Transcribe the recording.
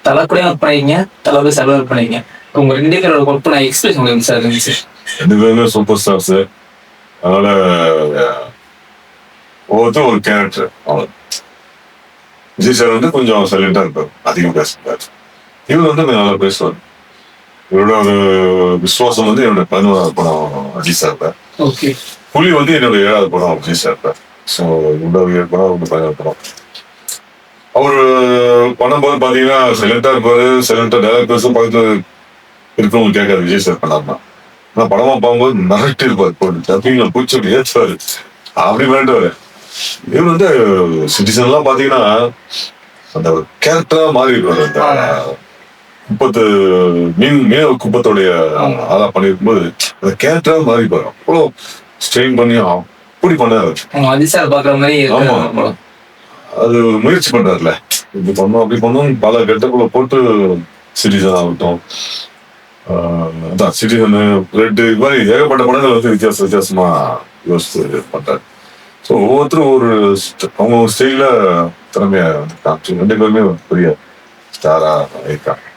தலை கூட ஒர்க் பண்ணிருக்கீங்க, தலை செலவு ஒர்க் பண்ணிருக்கீங்க. உங்க 2 பேரோட ஒர்க் பண்ண எக்ஸ்பிரஷன் உங்களுக்கு சார் இருந்துச்சு? 2 பேருமே சூப்பர் ஸ்டார்ஸ். அதனால ஒவ்வொருத்தரும் ஒரு கேரக்டர். அவன் விஜய் சார் வந்து கொஞ்சம் சைலண்டா இருப்பார், அதிகம் பேசுறாரு. இவர் வந்து நல்லா பேசுவார். இவரோட ஒரு விசுவாசம் வந்து என்னோட 11வது படம் அஜித் சார். ஓகே. புலி வந்து என்னோட 7வது படம் விஜய் சார். ஸோ இவரோட 7 படம், இவரோட 11வது படம். அவரு பண்ணும்போது பாத்தீங்கன்னா சைலண்டா இருப்பாரு, சைலண்டா டேரக்ட் பேச பக்கத்துல இருக்கவங்க கேட்காது விஜய் சார் பண்ணாம. ஆனா படமா பார்க்கும்போது மிரட்டி இருப்பாரு, போட்டு டப்பிங்ல பூச்சி அப்படி ஏற்றுவாரு, அப்படி மிரட்டுவாரு. இவர் வந்து சிட்டிசன் எல்லாம் பாத்தீங்கன்னா அந்த கேரக்டரா மாறிடுவாரு. அந்த குப்பத்து மீன் குப்பத்தோடைய ஆளா பண்ணிருக்கும்போது அந்த கேரக்டரா மாறிப்பாரு. அவ்வளோ ஸ்ட்ரெயின் பண்ணி அப்படி பண்ணாரு. அஜித் சார் பாக்குற மாதிரி. ஆமா, அது ஒரு முயற்சி பண்றாருல, இப்படி பண்ணோம் அப்படி பண்ணோம், பல கெட்டக்குள்ள போட்டு சிட்டிசன் ஆகட்டும், சிட்டிசன், ரெட், இது மாதிரி ஏகப்பட்ட படங்கள் வந்து வித்தியாசமா யோசிச்சு பண்றாரு. ஸோ ஒவ்வொருத்தரும் அவங்க ஸ்டைல திறமையா காமிச்சு 2 பேருமே பெரிய ஸ்டாரா இருக்காங்க.